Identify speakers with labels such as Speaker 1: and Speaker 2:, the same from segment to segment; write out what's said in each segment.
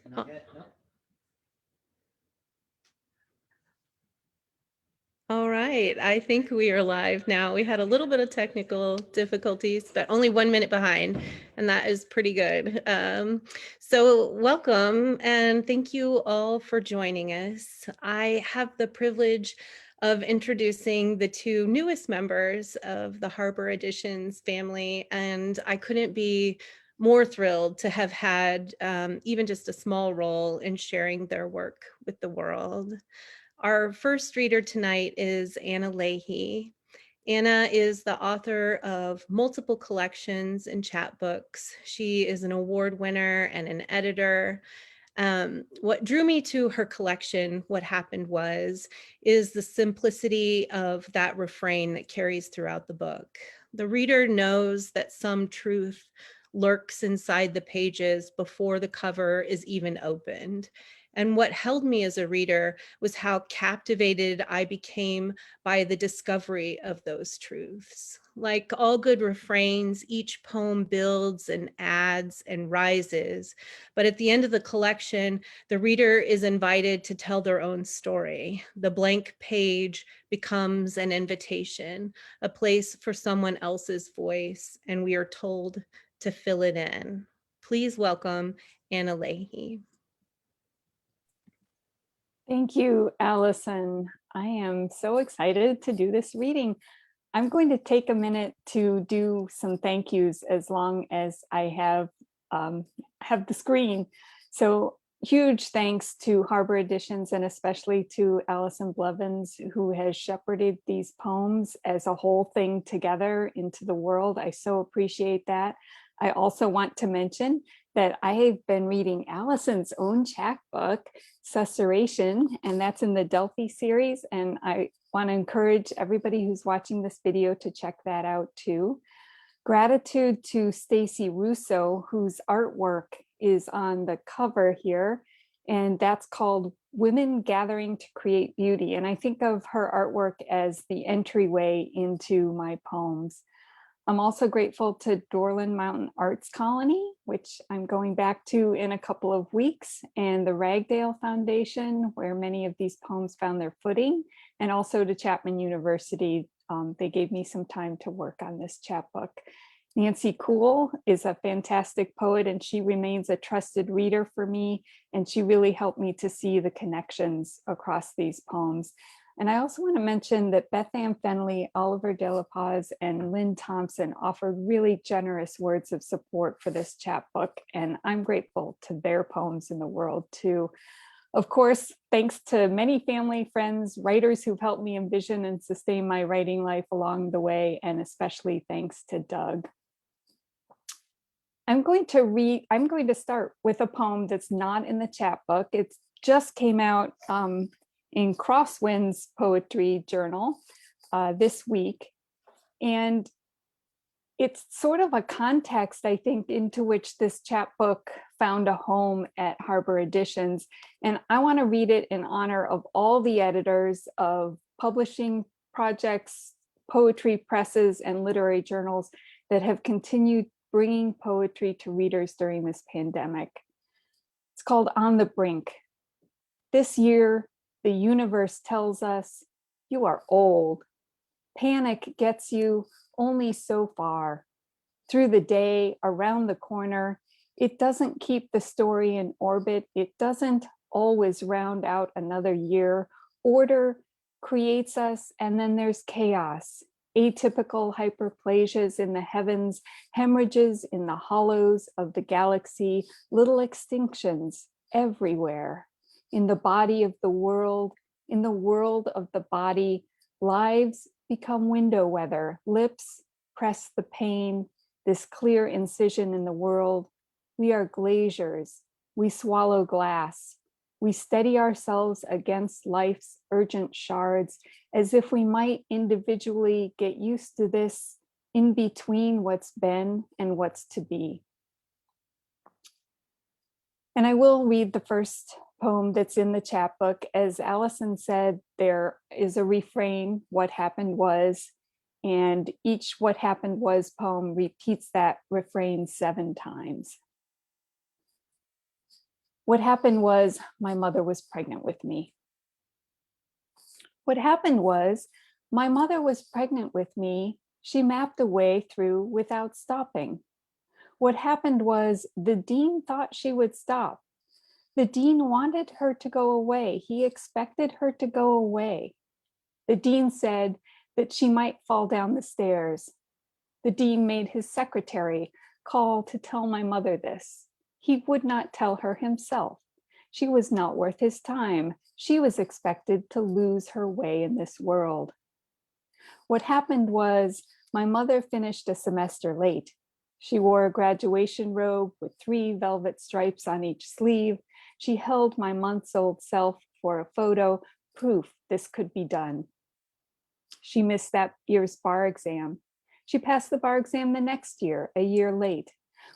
Speaker 1: Not yet, no. All right, I think we are live now. We had a little bit of technical difficulties, but only 1 minute behind, and that is pretty good. So welcome, and thank you all for joining us. I have the privilege of introducing the two newest members of the Harbor Editions family, and I couldn't be more thrilled to have had even just a small role in sharing their work with the world. Our first reader tonight is Anna Leahy. Anna is the author of multiple collections and chapbooks. She is an award winner and an editor. What drew me to her collection, What Happened Was, is the simplicity of that refrain that carries throughout the book. The reader knows that some truth lurks inside the pages before the cover is even opened. And what held me as a reader was how captivated I became by the discovery of those truths. Like all good refrains, each poem builds and adds and rises. But at the end of the collection, the reader is invited to tell their own story. The blank page becomes an invitation, a place for someone else's voice, and we are told to fill it in. Please welcome Anna Leahy.
Speaker 2: Thank you, Allison. I am so excited to do this reading. I'm going to take a minute to do some thank yous as long as I have the screen. So huge thanks to Harbor Editions and especially to Allison Blevins, who has shepherded these poems as a whole thing together into the world. I so appreciate that. I also want to mention that I have been reading Allison's own chapbook, Susurration, and that's in the Delphi series. And I want to encourage everybody who's watching this video to check that out too. Gratitude to Stacy Russo, whose artwork is on the cover here, and that's called Women Gathering to Create Beauty. And I think of her artwork as the entryway into my poems. I'm also grateful to Dorland Mountain Arts Colony, which I'm going back to in a couple of weeks, and the Ragdale Foundation, where many of these poems found their footing, and also to Chapman University. They gave me some time to work on this chapbook. Nancy Kuhl is a fantastic poet, and she remains a trusted reader for me, and she really helped me to see the connections across these poems. And I also want to mention that Beth Ann Fenley, Oliver De La Paz, and Lynn Thompson offered really generous words of support for this chapbook, and I'm grateful to their poems in the world too. Of course, thanks to many family, friends, writers who've helped me envision and sustain my writing life along the way, and especially thanks to Doug. I'm going to start with a poem that's not in the chapbook. It just came out in Crosswind's poetry journal this week. And it's sort of a context, I think, into which this chapbook found a home at Harbor Editions. And I want to read it in honor of all the editors of publishing projects, poetry presses, and literary journals that have continued bringing poetry to readers during this pandemic. It's called On the Brink. This year, the universe tells us, you are old. Panic gets you only so far. Through the day, around the corner, it doesn't keep the story in orbit. It doesn't always round out another year. Order creates us, and then there's chaos. Atypical hyperplasias in the heavens, hemorrhages in the hollows of the galaxy, little extinctions everywhere. In the body of the world, in the world of the body, lives become window weather, lips press the pain, this clear incision in the world. We are glaciers, we swallow glass. We steady ourselves against life's urgent shards as if we might individually get used to this in between what's been and what's to be. And I will read the first poem that's in the chapbook. As Allison said, there is a refrain, what happened was, and each what happened was poem repeats that refrain 7 times. What happened was my mother was pregnant with me. What happened was my mother was pregnant with me. She mapped a way through without stopping. What happened was the dean thought she would stop. The dean wanted her to go away. He expected her to go away. The dean said that she might fall down the stairs. The dean made his secretary call to tell my mother this. He would not tell her himself. She was not worth his time. She was expected to lose her way in this world. What happened was my mother finished a semester late. She wore a graduation robe with 3 velvet stripes on each sleeve. She held my months-old self for a photo, proof this could be done. She missed that year's bar exam. She passed the bar exam the next year, a year late.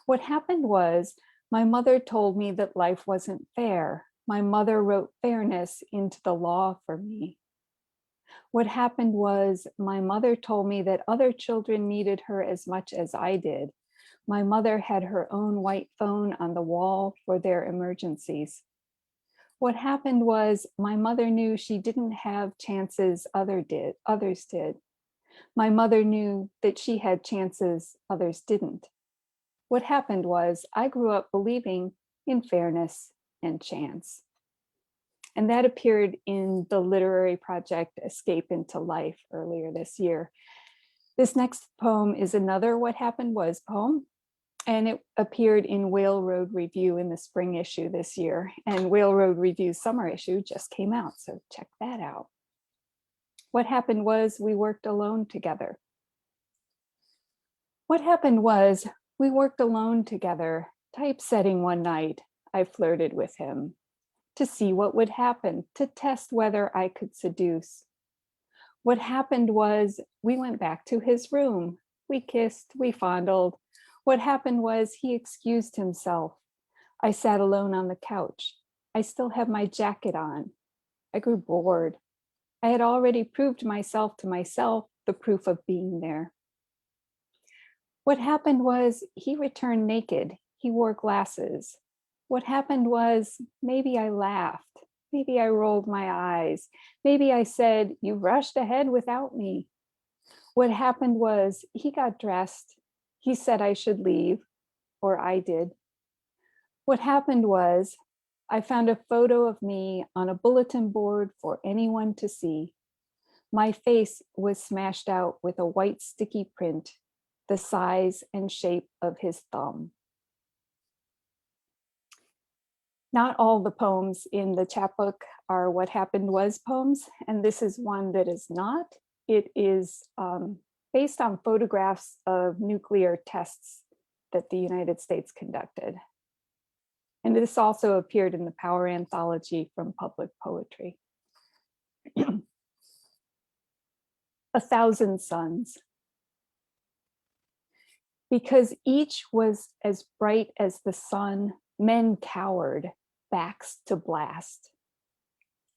Speaker 2: What happened was my mother told me that life wasn't fair. My mother wrote fairness into the law for me. What happened was my mother told me that other children needed her as much as I did. My mother had her own white phone on the wall for their emergencies. What happened was my mother knew she didn't have chances others did. My mother knew that she had chances others didn't. What happened was I grew up believing in fairness and chance. And that appeared in the literary project Escape into Life earlier this year. This next poem is another What Happened Was poem, and it appeared in Whale Road Review in the spring issue this year. And Whale Road Review's summer issue just came out, so check that out. What happened was we worked alone together. What happened was we worked alone together, typesetting one night. I flirted with him to see what would happen, to test whether I could seduce. What happened was we went back to his room. We kissed, we fondled. What happened was he excused himself. I sat alone on the couch. I still had my jacket on. I grew bored. I had already proved myself to myself, the proof of being there. What happened was he returned naked. He wore glasses. What happened was maybe I laughed. Maybe I rolled my eyes. Maybe I said, "You rushed ahead without me." What happened was he got dressed. He said I should leave, or I did. What happened was I found a photo of me on a bulletin board for anyone to see. My face was smashed out with a white sticky print, the size and shape of his thumb. Not all the poems in the chapbook are What Happened Was poems, and this is one that is not. It is based on photographs of nuclear tests that the United States conducted. And this also appeared in the Power Anthology from Public Poetry. 1,000 Suns. Because each was as bright as the sun, men cowered, backs to blast.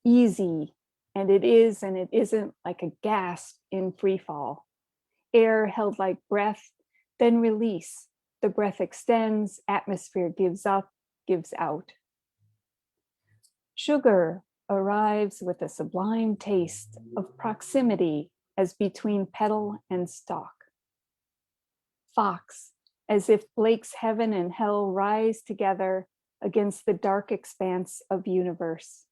Speaker 2: Easy, and it is and it isn't, like a gasp in free fall. Air held like breath, then release. The breath extends, atmosphere gives up, gives out. Sugar arrives with a sublime taste of proximity as between petal and stalk. Fox, as if Blake's heaven and hell rise together against the dark expanse of universe.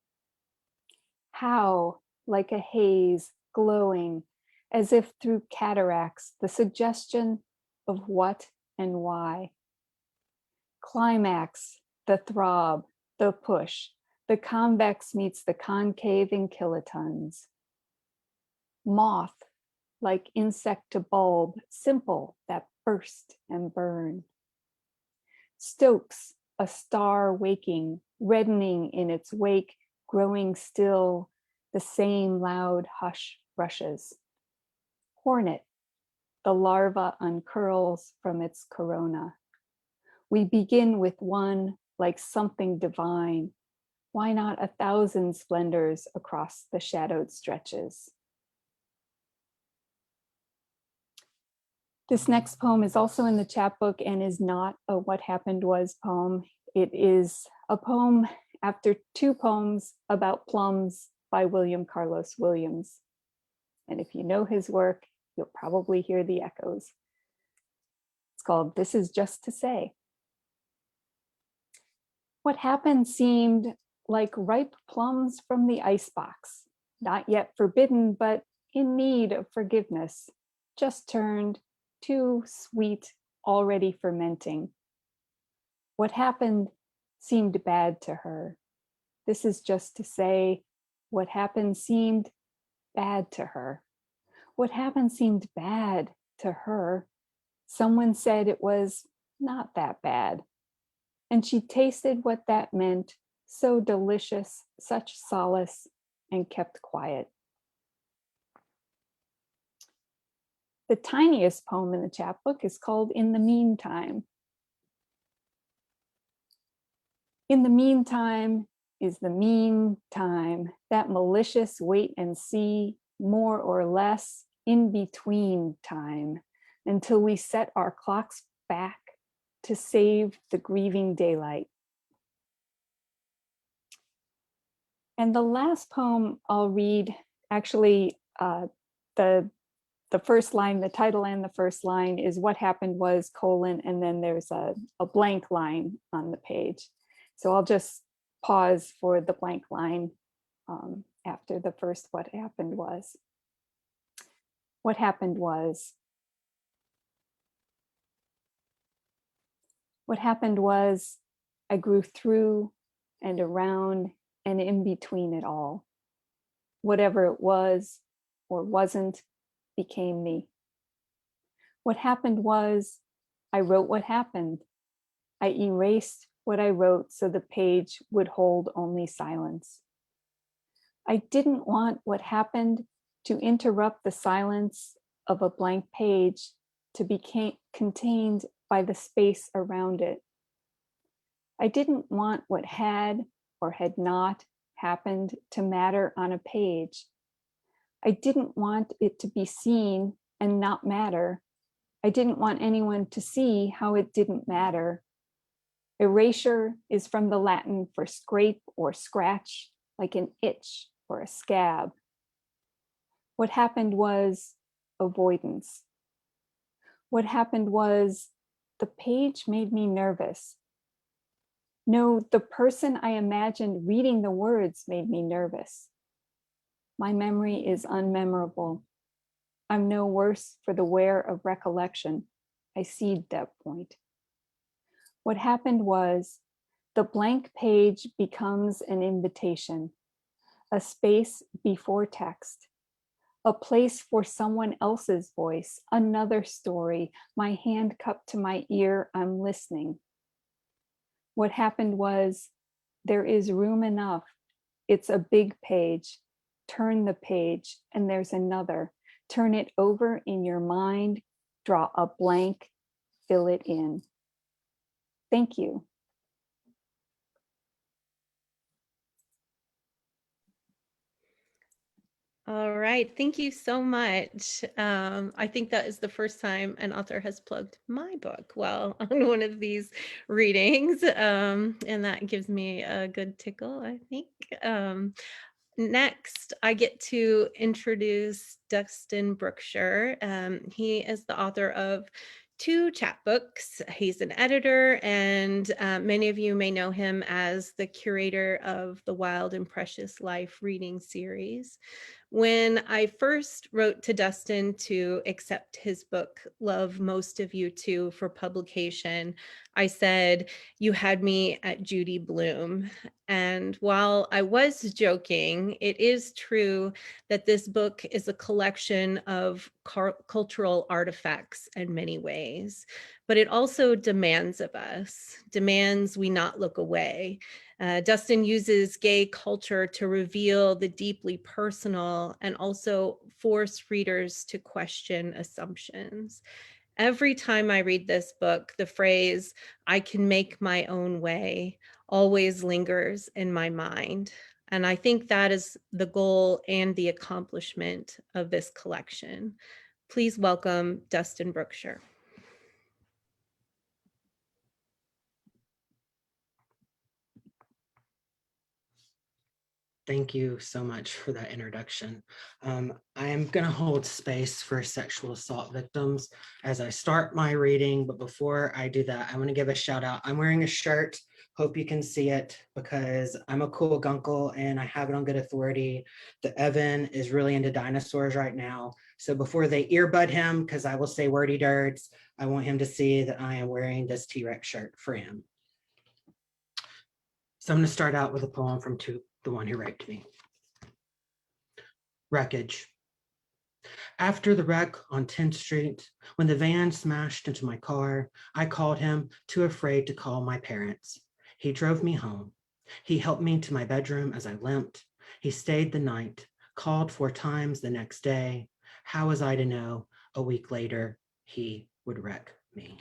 Speaker 2: How, like a haze glowing, as if through cataracts, the suggestion of what and why. Climax, the throb, the push, the convex meets the concave in kilotons. Moth, like insect to bulb, simple, that burst and burn. Stokes, a star waking, reddening in its wake, growing still, the same loud hush rushes. Hornet, the larva uncurls from its corona. We begin with one like something divine. Why not 1,000 splendors across the shadowed stretches? This next poem is also in the chapbook and is not a What Happened Was poem. It is a poem after two poems about plums by William Carlos Williams. And if you know his work, you'll probably hear the echoes. It's called This Is Just to Say. What happened seemed like ripe plums from the icebox, not yet forbidden, but in need of forgiveness, just turned too sweet, already fermenting. What happened seemed bad to her. This is just to say, what happened seemed bad to her. What happened seemed bad to her. Someone said it was not that bad. And she tasted what that meant, so delicious, such solace, and kept quiet. The tiniest poem in the chapbook is called In the Meantime. In the meantime is the mean time, that malicious wait and see, more or less in between time, until we set our clocks back to save the grieving daylight. And the last poem I'll read, actually, the first line, the title and the first line is What Happened Was, colon, and then there's a blank line on the page. So I'll just pause for the blank line after the first What Happened Was. What happened was, what happened was I grew through and around and in between it all. Whatever it was or wasn't became me. What happened was I wrote what happened. I erased what I wrote so the page would hold only silence. I didn't want what happened to interrupt the silence of a blank page to be contained by the space around it. I didn't want what had or had not happened to matter on a page. I didn't want it to be seen and not matter. I didn't want anyone to see how it didn't matter. Erasure is from the Latin for scrape or scratch, like an itch or a scab. What happened was avoidance. What happened was the page made me nervous. No, the person I imagined reading the words made me nervous. My memory is unmemorable. I'm no worse for the wear of recollection. I cede that point. What happened was the blank page becomes an invitation, a space before text, a place for someone else's voice, another story, my hand cupped to my ear, I'm listening. What happened was there is room enough. It's a big page. Turn the page and there's another. Turn it over in your mind, draw a blank, fill it in. Thank you.
Speaker 1: All right, thank you so much. I think that is the first time an author has plugged my book well on one of these readings, and that gives me a good tickle, I think. Next, I get to introduce Dustin Brookshire. He is the author of two chapbooks. He's an editor, and many of you may know him as the curator of the Wild and Precious Life reading series. When I first wrote to Dustin to accept his book, Love Most of You Too, for publication, I said, "You had me at Judy Blume." And while I was joking, it is true that this book is a collection of cultural artifacts in many ways, but it also demands of us, demands we not look away. Dustin uses gay culture to reveal the deeply personal and also force readers to question assumptions. Every time I read this book, the phrase, "I can make my own way," always lingers in my mind. And I think that is the goal and the accomplishment of this collection. Please welcome Dustin Brookshire.
Speaker 3: Thank you so much for that introduction. I am going to hold space for sexual assault victims as I start my reading, but before I do that, I want to give a shout out. I'm wearing a shirt, hope you can see it, because I'm a cool gunkle and I have it on good authority. The Evan is really into dinosaurs right now. So before they earbud him, because I will say wordy dirds, I want him to see that I am wearing this T-Rex shirt for him. So I'm going to start out with a poem from the one who raped me. Wreckage. After the wreck on 10th Street, when the van smashed into my car, I called him, too afraid to call my parents. He drove me home. He helped me to my bedroom as I limped. He stayed the night, called 4 times the next day. How was I to know a week later he would wreck me?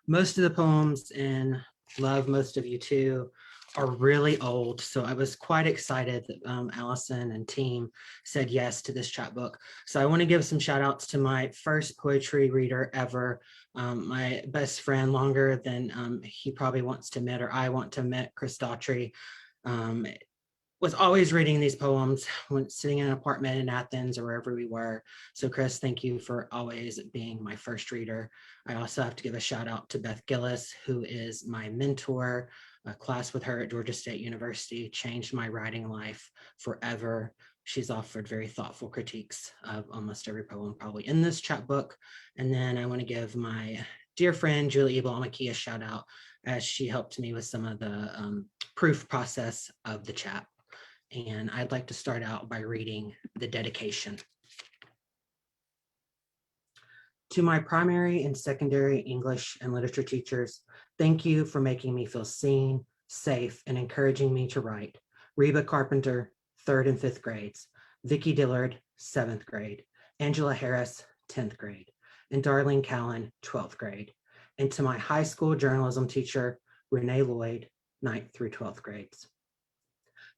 Speaker 3: Most of the poems in Love Most of You Too are really old, so I was quite excited that Allison and team said yes to this chapbook. So I want to give some shout outs to my first poetry reader ever, my best friend longer than he probably wants to admit or I want to admit, Chris Daughtry. Was always reading these poems when sitting in an apartment in Athens or wherever we were. So Chris, thank you for always being my first reader. I also have to give a shout out to Beth Gillis, who is my mentor. A class with her at Georgia State University changed my writing life forever. She's offered very thoughtful critiques of almost every poem probably in this chapbook. And then I want to give my dear friend, Julie Ebel Amaki, a shout out as she helped me with some of the proof process of the chap. And I'd like to start out by reading the dedication. To my primary and secondary English and literature teachers, thank you for making me feel seen, safe, and encouraging me to write. Reba Carpenter, 3rd and 5th grades, Vicki Dillard, 7th grade, Angela Harris, 10th grade, and Darlene Callan, 12th grade. And to my high school journalism teacher, Renee Lloyd, 9th through 12th grades.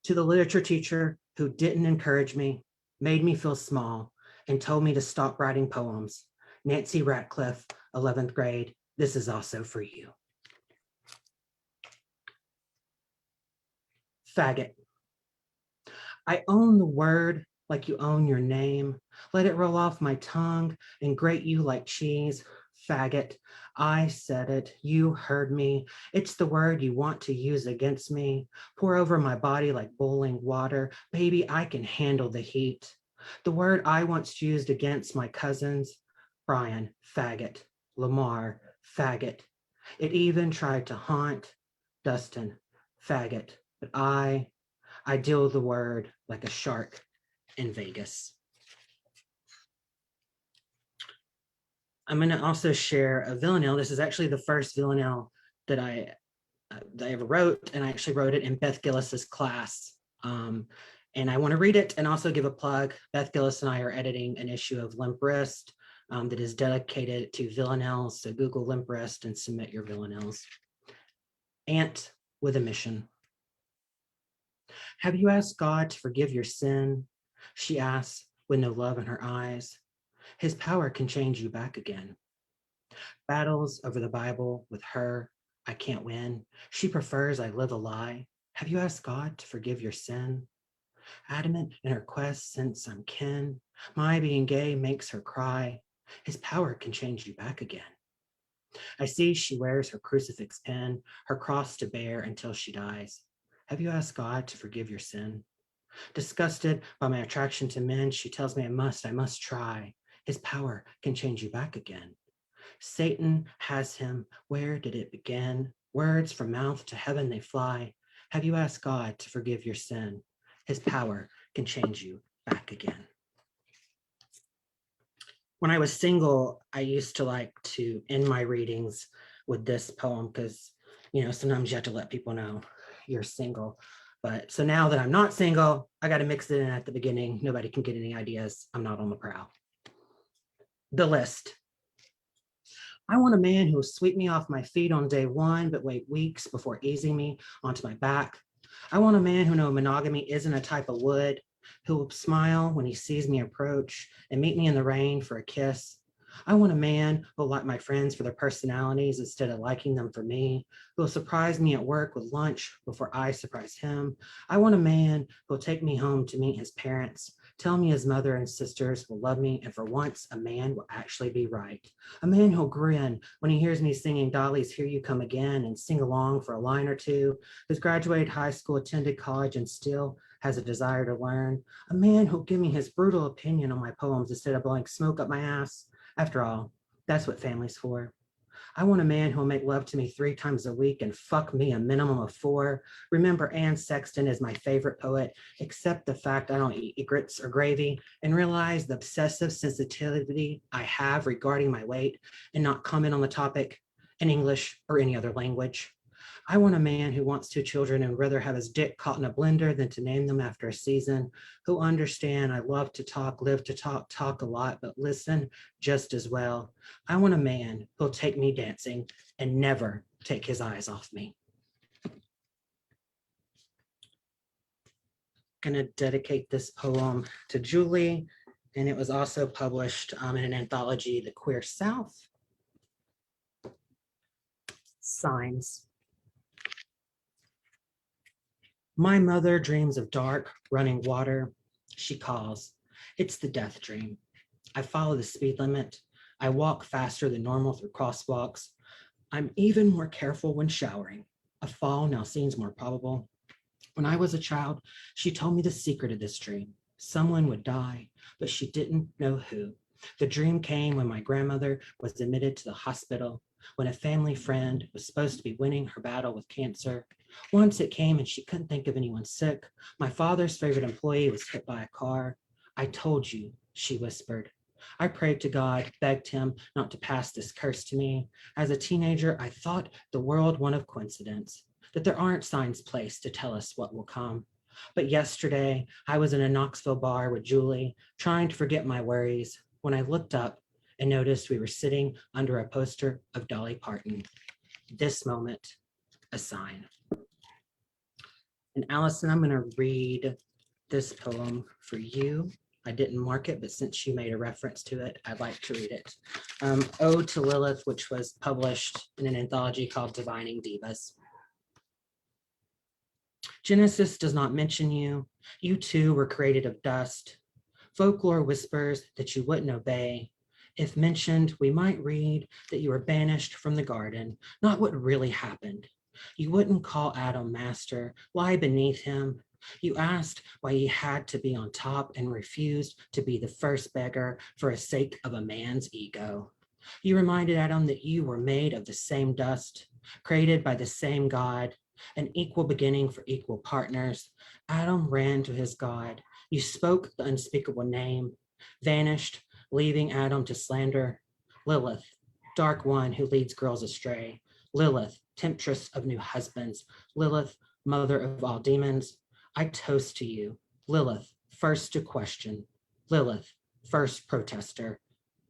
Speaker 3: To the literature teacher who didn't encourage me, made me feel small, and told me to stop writing poems, Nancy Ratcliffe, 11th grade, this is also for you. Faggot. I own the word like you own your name. Let it roll off my tongue and grate you like cheese. Faggot. I said it. You heard me. It's the word you want to use against me. Pour over my body like boiling water. Baby, I can handle the heat. The word I once used against my cousins. Brian, faggot. Lamar, faggot. It even tried to haunt Dustin, faggot. But I deal the word like a shark in Vegas. I'm going to also share a villanelle. This is actually the first villanelle that I ever wrote, and I actually wrote it in Beth Gillis's class. And I want to read it and also give a plug. Beth Gillis and I are editing an issue of Limp Wrist that is dedicated to villanelles. So Google Limp Wrist and submit your villanelles. Ant with a mission. Have you asked God to forgive your sin? She asks with no love in her eyes. His power can change you back again. Battles over the Bible with her, I can't win. She prefers I live a lie. Have you asked God to forgive your sin? Adamant in her quest since I'm kin, my being gay makes her cry. His power can change you back again. I see she wears her crucifix pin, her cross to bear until she dies. Have you asked God to forgive your sin? Disgusted by my attraction to men, she tells me I must try. His power can change you back again. Satan has him. Where did it begin? Words from mouth to heaven they fly. Have you asked God to forgive your sin? His power can change you back again. When I was single, I used to like to end my readings with this poem because, you know, sometimes you have to let people know you're single. But so now that I'm not single, I got to mix it in at the beginning. Nobody can get any ideas. I'm not on the prowl. The list. I want a man who will sweep me off my feet on day one, but wait weeks before easing me onto my back. I want a man who knows monogamy isn't a type of wood. who will smile when he sees me approach and meet me in the rain for a kiss. I want a man who will like my friends for their personalities instead of liking them for me, who will surprise me at work with lunch before I surprise him. I want a man who will take me home to meet his parents, tell me his mother and sisters will love me, and for once, a man will actually be right. A man who'll grin when he hears me singing Dolly's Here You Come Again and sing along for a line or two, who's graduated high school, attended college, and still has a desire to learn. A man who'll give me his brutal opinion on my poems instead of blowing smoke up my ass. After all, that's what family's for. I want a man who'll make love to me 3 times a week and fuck me a minimum of 4. Remember, Anne Sexton is my favorite poet, accept the fact I don't eat grits or gravy, and realize the obsessive sensitivity I have regarding my weight and not comment on the topic in English or any other language. I want a man who wants 2 children and would rather have his dick caught in a blender than to name them after a season, who understand I love to talk, live to talk a lot, but listen just as well. I want a man who'll take me dancing and never take his eyes off me. Gonna dedicate this poem to Julie, and it was also published in an anthology, The Queer South. Signs. My mother dreams of dark, running water. She calls. It's the death dream. I follow the speed limit. I walk faster than normal through crosswalks. I'm even more careful when showering. A fall now seems more probable. When I was a child, she told me the secret of this dream. Someone would die, but she didn't know who. The dream came when my grandmother was admitted to the hospital, when a family friend was supposed to be winning her battle with cancer. Once it came and she couldn't think of anyone sick. My father's favorite employee was hit by a car. I told you, she whispered. I prayed to God, begged him not to pass this curse to me. As a teenager, I thought the world one of coincidence, that there aren't signs placed to tell us what will come. But yesterday, I was in a Knoxville bar with Julie, trying to forget my worries, when I looked up and noticed we were sitting under a poster of Dolly Parton. This moment, a sign. And Allison, I'm going to read this poem for you. I didn't mark it, but since you made a reference to it, I'd like to read it. Ode to Lilith, which was published in an anthology called Divining Divas. Genesis does not mention you. You too were created of dust. Folklore whispers that you wouldn't obey. If mentioned, we might read that you were banished from the garden, not what really happened. You wouldn't call Adam master, lie beneath him. You asked why he had to be on top and refused to be the first beggar for the sake of a man's ego. You reminded Adam that you were made of the same dust, created by the same God, an equal beginning for equal partners. Adam ran to his God. You spoke the unspeakable name, vanished, leaving Adam to slander. Lilith, dark one who leads girls astray. Lilith, temptress of new husbands. Lilith, mother of all demons. I toast to you. Lilith, first to question. Lilith, first protester.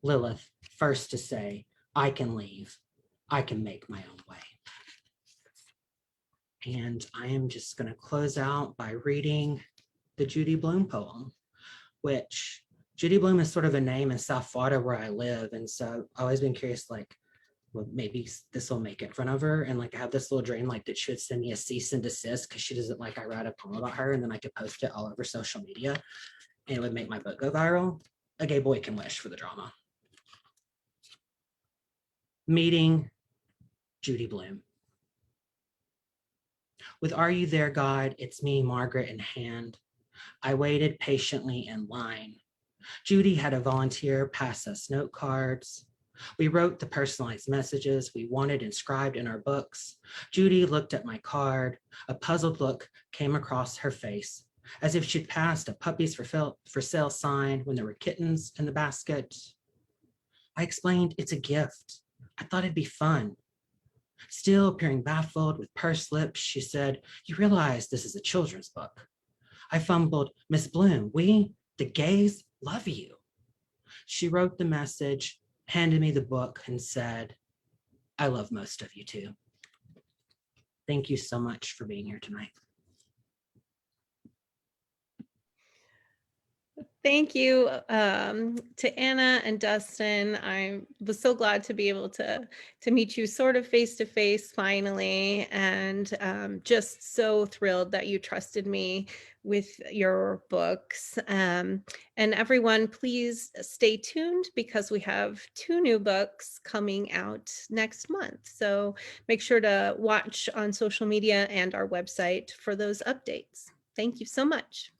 Speaker 3: Lilith, first to say, I can leave. I can make my own way. And I am just going to close out by reading the Judy Blume poem, which Judy Blume is sort of a name in South Florida where I live. And so I've always been curious, like, well, maybe this will make it in front of her. And like, I have this little dream, like that she would send me a cease and desist because she doesn't like I write a poem about her, and then I could post it all over social media and it would make my book go viral. A gay boy can wish for the drama. Meeting Judy Blume. With Are You There, God? It's me, Margaret, in hand. I waited patiently in line. Judy had a volunteer pass us note cards. We wrote the personalized messages we wanted inscribed in our books. Judy looked at my card. A puzzled look came across her face, as if she'd passed a puppies for sale sign when there were kittens in the basket. I explained it's a gift. I thought it'd be fun. Still appearing baffled with pursed lips, she said, you realize this is a children's book. I fumbled, Miss Bloom, we, the gays, love you. She wrote the message, handed me the book, and said, I love most of you too. Thank you so much for being here tonight.
Speaker 1: Thank you to Anna and Dustin. I was so glad to be able to meet you sort of face to face finally, and just so thrilled that you trusted me with your books. And everyone, please stay tuned because we have 2 new books coming out next month. So make sure to watch on social media and our website for those updates. Thank you so much.